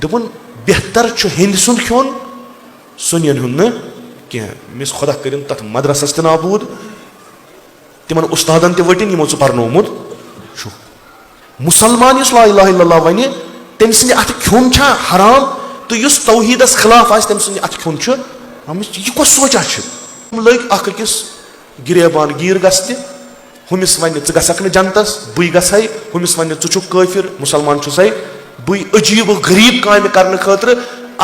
दोपन बेहतर हिंद सुंद खोन सुनियन हुन कह मिस खुदा करिन तथ मदरसस त नाबूद तिमन उस्तादन त वटिन यमो च परनोमुत छु मुसलमान इस ला इलाहा इल्लल्लाह वने तम सिंद अथ खोन छ हराम तो युस तौहीदस खिलाफ आस तम सिंद अथ खोन छ हम ये को सोचा छ लग अख किस गिरेबान गिर गस्ति हुमिस वन च गसक न जनतस बुई गसै हुमिस वन च छु काफिर मुसलमान छु सै बुई अजीब गरीब काम करने खतर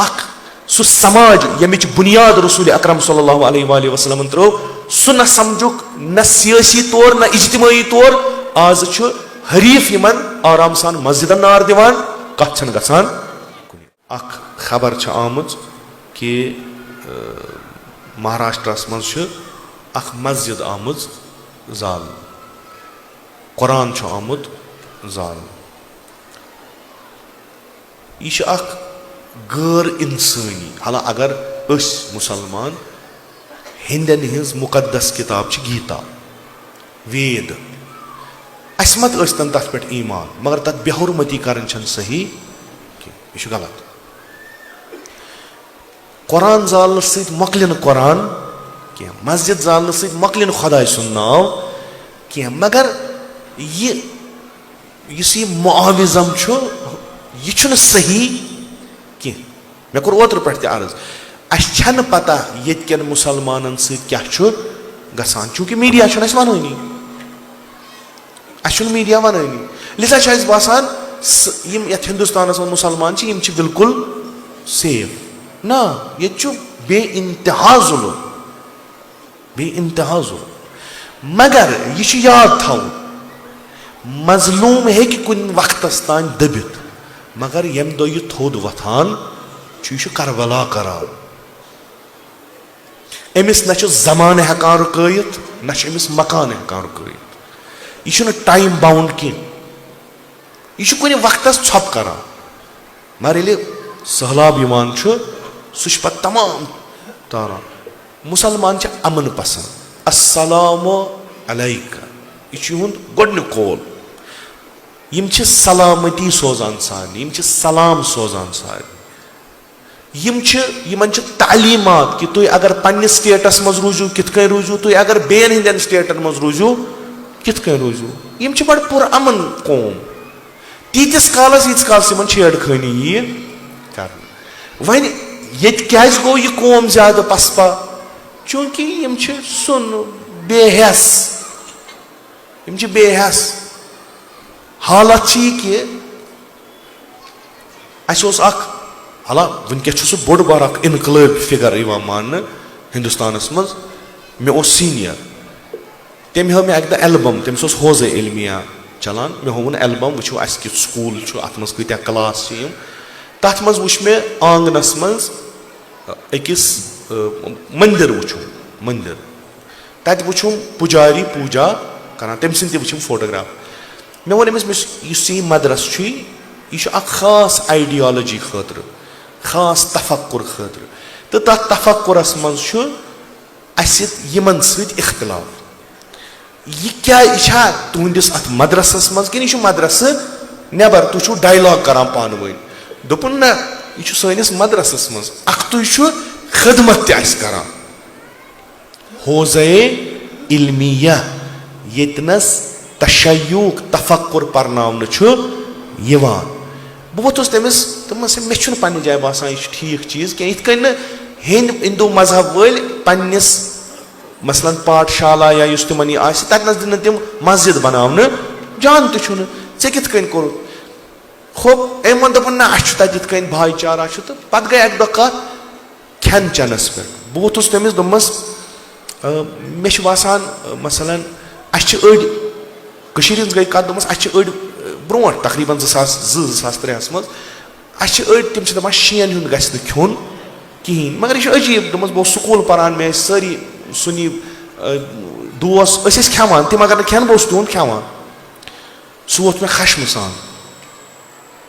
अख सु समाज यमिच बुनियाद रसूल अकरम सल्लल्लाहु अलैहि वसल्लम त्रो सु न समझुक न सियासी तौर न इज्तिमाई तौर आज छु हरीफ यमन आराम सान मस्जिदन नार दिवान कथ छन गसान अख खबर छ आमज कि महाराष्ट्रस मज छु अख मस्जिद आमज जाल कुरान छ आमुद जाल यह अख गैर इंसानी हाला अगर अस मुसलमान हिंदन हिंस मुकद्दस किताब छ गीता वेद अस मत अस्तन तथ पे ईमान मगर तथ बेहुरमती करन छन सही यह गलत कुरान जाल सत मकलिन कुरान क्या मस्जिद जाल सत मकलिन खुदा सुन नाव क्या मगर यह मुआविज़म यह सही कह मे कोर ओत्र पे अर्ज अन पता ये मुसलमान सत्यान चूंकि मीडिया वनानी अस मीडिया वनानी लिहाजा बासान ये हिंदुस्तान मज मुसलमान बिल्कुल सेफ ना ये बे इंतहा जुल्म मगर यह याद थवन मजलूम हे कुन वक्त तान दबित मगर यम दो यह थोद वथान करबला करान अमिस न जमान हेकान रुकयत न अमिस मकान हेकान रुकयत यह टाइम बाउंड कह यह कुन वक्त छप करान मगर ये सहलाब यमान सह पे तमाम तारान मुसलमान अमन पसंद अस्सलामु अलैका यह गोडनिक कौल यम सलामती सोजान सारे यम सलाम सोजान सारे यमन तालीमात कि तुम अगर पन्निस स्टेटस मज रूजू कित रूजू तुम अगर बेन हिंदन स्टेटन मज रूजू कित रूजू यम बड़ पुर अमन कौम तीतिस कालस यीत कालस यमन छेड़खानी यी कर वन ये गो यह कौम ज्यादा पसपा चूंकि यम सुन बेहस यम बेहस हालत कि हाला वनकस बोड़ बार इनकलाब फिगर मान हिंदुस्तान मज मे सीनियर तम हो मे अक एल्बम तमिस होज़ इल्मिया चलान मे होवन एल्बम वो अस कि स्कूल अत मज कत क्लास तथ मज वुच मे आंगनस मज अकिस मंदिर वो मंदिर तत वो पुजारी पूजा करान तम सिंह तुम फोटोग्राफ मे वो अमिस मदरस यह खास आइडियालॉजी खतर खास तफक्कुर खतर तो तथ तफक्कुरस मज यमन सत इख्तिलाफ यह क्या तुहदिस अत मदरसस मज कि यह मदरस नबर तुम डायलॉग करान पान वन दोपन ना यह सैनिस मदरसस मज तुम खदमत करान होज़े इल्मिया यतनस तशय्युक तफक्कुर परनावन बह वोथुस तमिस तमस मे पन्ने जाय बासान यह ठीक चीज क्या इत कन हिंदू मजहब वल पन्निस मसलन पाठशाला या तिमन ततनस दिन तम मस्जिद बनावने जान तुन ऐ कित कोर खूब अम वो दोपन ना तत भाईचारा तो पत गई अक दह कत खेन चेनस पे बह वोथुस तमिस दोपमस मे बासान मसलन अड़ गई कत दोपमस अड़ ब्रो तकरीबन 2003 मज अड़ तम दपान शीन हुंद गि खोन कहें मगर यह अजीब दोपमस बह स्कूल पारान मे सारी सुनी दोस खेवान तम अगर खेन बह तुंद खेवान सह वोत मे खशम सान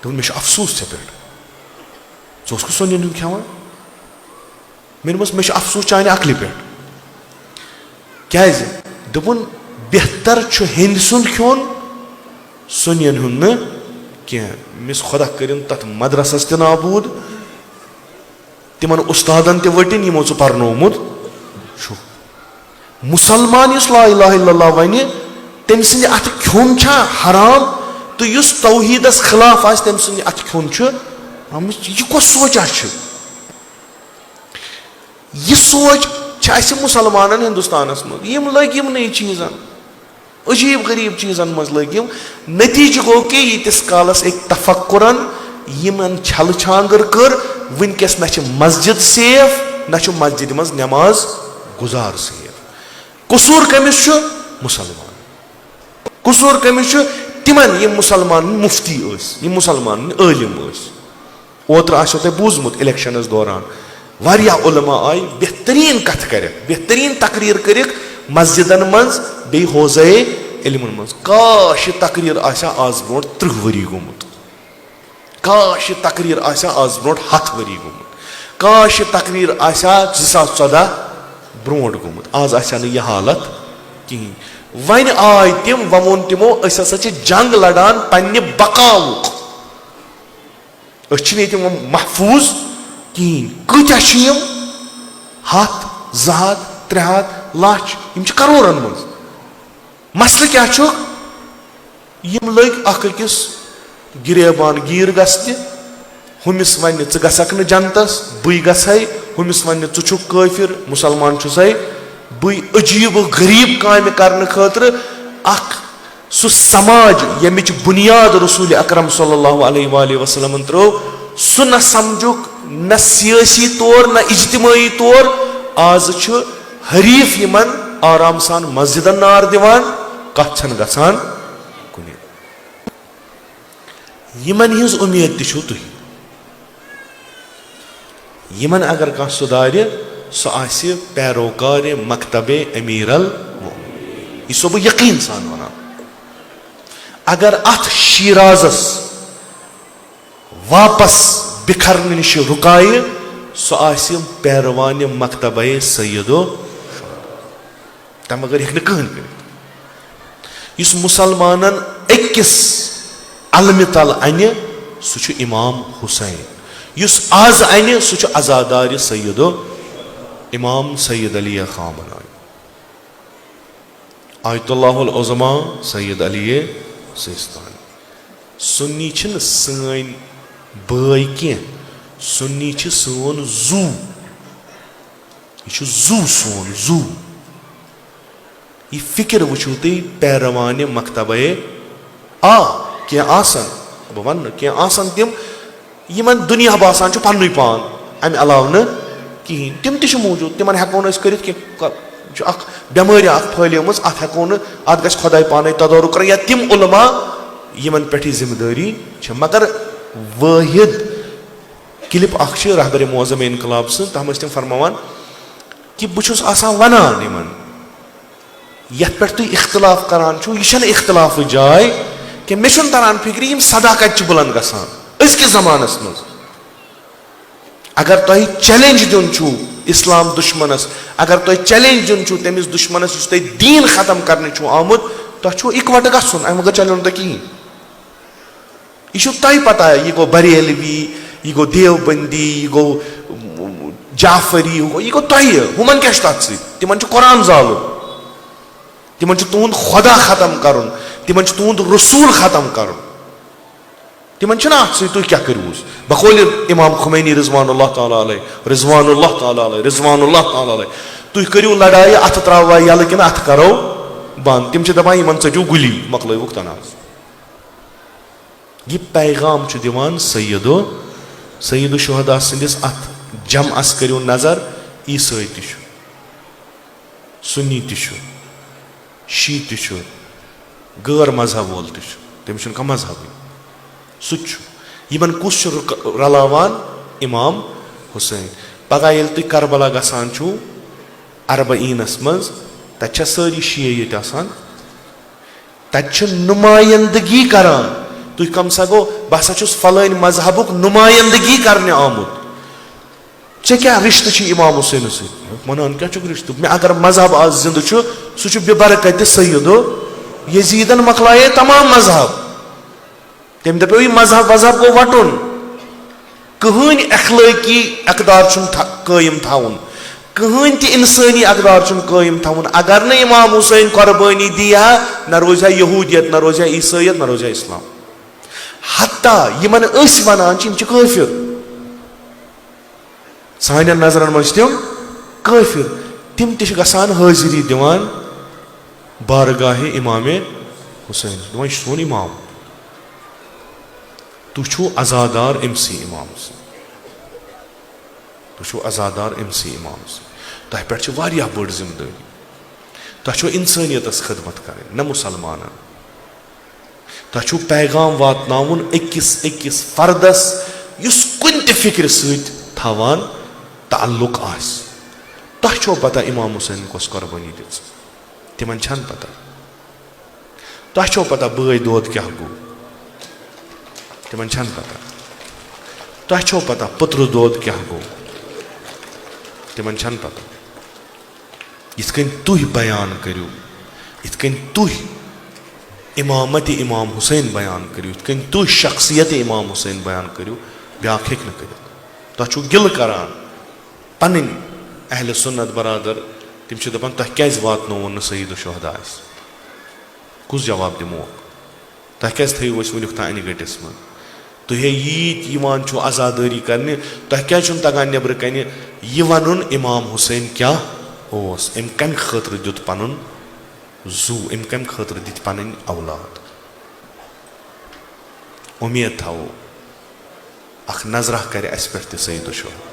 दोपन मे अफसोस ऐ पे सुनियन हुंद खेवान मे मे अफसोस चाने अकल पे क्या दोपन बेहतर हिंद सुंद खोन सुनियन हुंद मिस खुदा करिन तथ मदरसस ते नाबूद तिमन उस्तादन ते वटिन यमो छु परनोमुत छु मुसलमान इस ला इलाहा इल्लल्लाह वने तम सिंद अथ खोन छा हराम तो युस तौहीदस खिलाफ आस तम सिंद अथ खोन छु यह को सोचा छु यह सोच छ मुसलमान हिंदुस्तानस मज यम लग यम नई चीजन अजीब गरीब चीजन मज लग यम नतीज गो कि यीतिस कालस एक तफक्कुरन यमन छल छांगर कर वनकस न मस्जिद सेफ न मस्जिद मज नमाज गुजार सेफ कसूर कमिस मुसलमान कसूर कमिस तिमन यम मुसलमान मुफ्ती यम मुसलमान आलिम ओत्र आसो तुम बूजमुत इलेक्शनस दौरान वारियाह उलमा आय बेहतरीन कथ कर बेहतरीन तकरीर कर मस्जिदन मज बे होज़े इल्मन मज काश तकरीर आसा आज ब्रोट 30 वरी गोमुत काश तकरीर आसा आज ब्रोट 7 वरी गोमुत काश तकरीर आसा 2014 ब्रोट गोमुत आज आसा न यह हालत कहीं वन आय तिम वोन तिमो जंग लड़ान पन्ने बकावुक तिम महफूज कहीं कत्या 100 200 300 लाख यम करोड़न मज मसल क्या यम लग अकिस गिरेबान गिर गि हुमिस वन गसक न जनतस बी गई हुमिस वन चुक काफिर मुसलमान छुसै बी अजीब गरीब काम करने खतर सु समाज यमिच बुनियाद रसूल अकरम सल्लल्लाहु अलैहि वसल्लम त्रो सु न समझुक न सियासी तौर न इज्तिमाई तौर आज हरीफ यमन आराम सान मस्जिदन नार दिवान कथन गसान कुनि यमन हिज उम्मीद ति छु तुही यमन अगर कह सुधार सो आसि पैरोकार मकतबे अमीरल यह सो बह यकीन सान वन अगर अथ शीराजस वापस बिखरने निश रुकाय सो आसि पैरवान मकतबे सैयदो तम अगर हेक कहन कर मुसलमानन अकिस अलमि तल अन सह इमाम हुसैन युस आज अन सह अजादार सैयदो इमाम सैयद अली खामन आयतुल्लाहुल उज़मा सैयद अली सिस्तानी सुन्नी छिन सन बाय कह सुन्नी छ सोन जू यह जू सोन जू यह फिक्र वो तुम पैरवान मकतबे क्या बह वन क्या तिम यमन दुनिया बासान पन्न पान अम अलाव न कहें तिम ति मौजूद तिमन हेको कर बेमारी फैलम अत हेको अत ग खुदा पान तदारुक कर या तिम उलमा यमन पे जिम्मेदारी मगर वाहिद क्लिप रहबर मौज़म इनकलाब तथ मज तम फरमान कि बहुत वनान यमन यथ पे तुम इख्तलाफ करान यह इख्तलाफ जाय कि मे तरान फिक्र यम सदा कत बुलंद गसान अज़किस ज़मानस मज अगर तुम चैलेंज दिन इस्लाम दुश्मनस अगर तुम चैलेंज दिन तमिस दुश्मनस तुम दीन खत्म करने आमुत तुम इकवट गन अम चलो तो कहें यह तुम पता है यह गो बरेलवी यह गो देवबंदी यह गो जाफरी यह गो तुम हुमन क्या तथ तिमन कुरान जाल तिमन तुंद खुदा खत्म कर तिमन तुंद रसूल खत्म कर तिमन तुम क्या करूस बकौल इमाम खुमैनी रिजवानुल्लाह ताला अलैह रिजवानुल्लाह ताला अलैह रिजवानुल्लाह ताला अलैह तुम करियो लड़ाई अथ त्रवा यल कि अथ करो बंद तिम दपान यमन चजो गुली मकलवुक तनाज यह पैगाम दिवान सैयदो सैयद शुहदा सिंदिस अथ जमअस करियो नजर ईसाई ति सुन्नी ति शी ति गैर मजहब वोल तमिस कह मजहब सह कुछ रलावान इमाम हुसैन पगह ये तुम करबला गसान अरबईनस मज तत सारी शीए ये तत नुमाइंदगी करान तुम कम सा गो बह फलान मजहबुक नुमाइंदगी करने आमुत ऐ क्या रिश्त इमाम हुसैन वन क्या रिश्त मे अगर मजहब आज जिंद सह बेबरकत सैयदो यजीदन मकलाये तमाम मजहब तम दपो यह मजहब वजहब गो वटुन कहन अखलाकी अकदार कायम थाउन कहन ति इंसानी अकदार कायम थाउन अगर न इमाम हुसैन कुर्बानी दिया न रोजा यहूदियत न रोजा ईसाइत न रोजा इस्लाम हत्ता यमन अस वनान काफिर सान नजरन मज तम काफिर तम ति गसान हाजिरी दिवान बारगाह इमाम हुसैन दपान सोन इमाम तुझो अजादार एमसी इमाम से तुझो अजादार एमसी इमाम से तह पे वारिया बड़ जिम्मेदारी तुझो इंसानियत खदमत करें न मुसलमान तुझो पैगाम वातनाउन अकिस फर्दस युस कुन ते फिक्र सत थावान ताल्लुक आस तुझो पता इमाम हुसैन कस कुर्बानी दिस तिमन छन पता तुझो पता बय दोद क्या गो तिमन छन पता तुझो पता पुत्र दोद क्या गो तिमन छन पता इतकन तुह बयान करू इतकन तुह इमामत इमाम हुसैन बयान करू इतकन तुह शख्सियत इमाम हुसैन बयान करू ब्याख हेक न कर तुझो गिल करान पन अहल सुन्नत बरादर तम दपान तुह क्या वातनोन सईद शुहदा कुस जवाब दिमो तुह क्या थो वनुक तान अन गटिस मन तुह यीत आजादारी करने तुह क्या तगान नबर कन यह वन इमाम हुसैन क्या अम कम खतर दुत पन जू अम कम खतर दित पन औलाद उम्मीद थो अख नजर कर अस पे सईद शुहदा